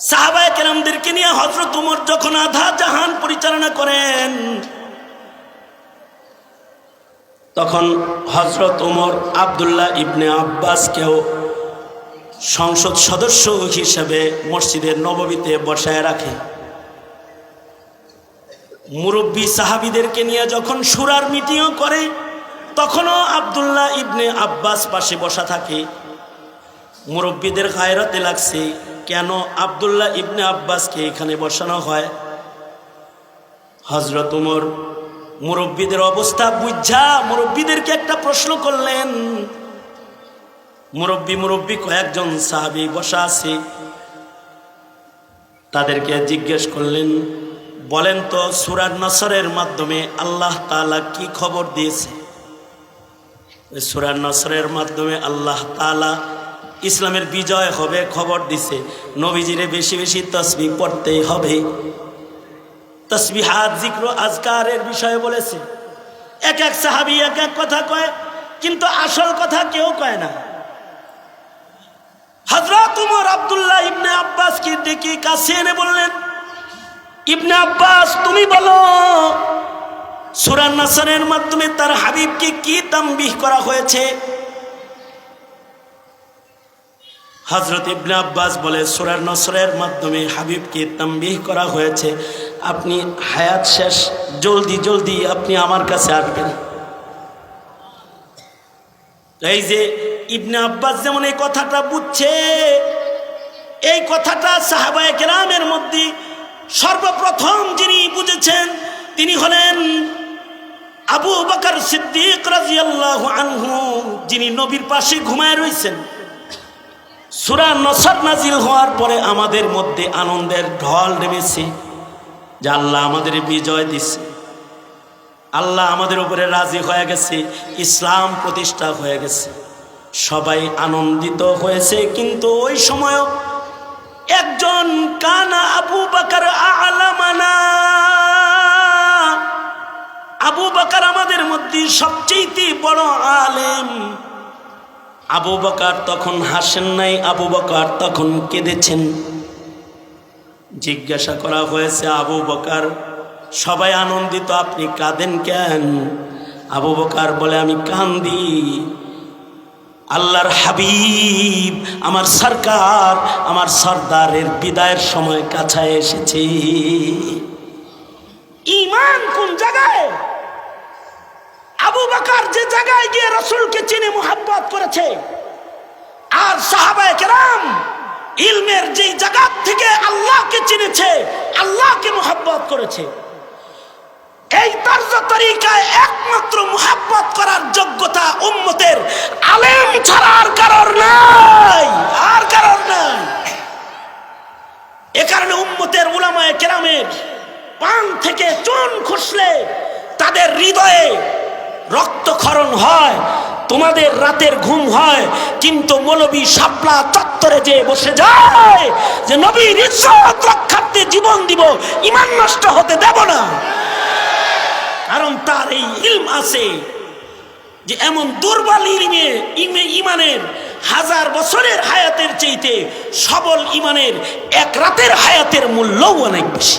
সাহাবায়ে কেরামদেরকে নিয়ে হযরত ওমর যখন আধা জাহান পরিচালনা করেন, তখন হযরত ওমর আব্দুল্লাহ ইবনে আব্বাসকেও সংসদ সদস্য হিসেবে মসজিদের নববীতে বসায় রাখে। মুরব্বী সাহাবীদেরকে নিয়ে যখন শুরার মিটিংও করে, তখনও আব্দুল্লাহ ইবনে আব্বাস পাশে বসা থাকে। মুরব্বীদের গায়রতে লাগছে, কেন আব্দুল্লাহ ইবনে আব্বাসকে এখানে বসানো হয়। হযরত ওমর মুরব্বীদের অবস্থা বুঝা মুরব্বীদেরকে একটা প্রশ্ন করলেন। মুরব্বী কয়েকজন সাহাবী বসা আছে, তাদেরকে জিজ্ঞেস করলেন, বলেন তো সূরা নসরের মাধ্যমে আল্লাহ তাআলা কি খবর দিয়েছে? সূরা নসরের মাধ্যমে আল্লাহ তাআলা ইসলামের বিজয় হবে খবর দিছে, নবীজিরে বেশি বেশি তাসবিহ পড়তেই হবে, তাসবিহাত জিক্র আজকারের বিষয়ে বলেছে। এক এক সাহাবী এক এক কথা কয়, কিন্তু আসল কথা কেউ কয় না। হযরত ওমর আব্দুল্লাহ ইবনে আব্বাসকে ডেকে কাছে এনে বললেন, ইবনে আব্বাস তুমি বলো, সূরা নসরের মাধ্যমে তার হাবিবকে কি তামবিহ করা হয়েছে? হযরত ইবনে আব্বাস বলে, সূরা নসরের মাধ্যমে হাবিবকে তামবিহ করা হয়েছে, আপনি হায়াত শেষ, জলদি জলদি আপনি আমার কাছে আসবেন। এই যে ইবনে আব্বাস যেমন এই কথাটা বুঝছে, এই কথাটা সাহাবায়ে কেরামের মধ্যে সর্বপ্রথম যিনি বুঝেছেন তিনি হলেন আবু বকর সিদ্দিক রাদিয়াল্লাহু আনহু, যিনি নবীর পাশে ঘুমায় রয়েছেন। সূরা নসর নাজিল হওয়ার পরে আমাদের মধ্যে আনন্দের ঢল নেমেছে যে আল্লাহ আমাদের বিজয় দিচ্ছে, আল্লাহ আমাদের উপরে রাজি হয়ে গেছে, ইসলাম প্রতিষ্ঠা হয়ে গেছে, সবাই আনন্দিত হয়েছে। কিন্তু ওই সময় একজন কানা আবু বকর আ'লামানা, আবু বকর আমাদের মধ্যে সবচেয়ে বড় আলেম। আবু বকর তখন হাসেন নাই, আবু বকর তখন কেঁদেছেন। জিজ্ঞাসা করা হয়েছে, আবু বকর সবাই আনন্দিত, আপনি কাঁদেন কেন? আবু বকর বলে, আমি কান্দি, আল্লাহর হাবিব আমার সরকার আমার সরদারের বিদায়ের সময় কাছে এসেছে। ঈমান কোন জায়গায়? আবু বকর যে জায়গায় গিয়ে রাসূলকে চিনে মুহাব্বত করেছে, আর সাহাবায়ে কেরাম ইলমের যে জায়গা থেকে আল্লাহকে চিনেছে, আল্লাহকে মুহাব্বত করেছে, এই তর্জ তরিকায় একমাত্র মুহাব্বত করার যোগ্যতা উম্মতের আলেম ছাড়া আর কারোর নাই, আর কারোর নাই। এ কারণে উম্মতের উলামায়ে কেরামের পান থেকে চুন খসলে তাদের হৃদয়ে রক্তক্ষরণ হয়, তোমাদের রাতের ঘুম হয়, কিন্তু মৌলবী শাপলা চত্বরে যে বসে যায় যে নবীর ইজ্জত রক্ষার্থে জীবন দিব, ঈমান নষ্ট হতে দেব না। কারণ তার এই ইলম আছে যে এমন দুর্বল ঈমানের 1000 বছরের হায়াতের চাইতে সবল ঈমানের এক রাতের হায়াতের মূল্যও অনেক বেশি।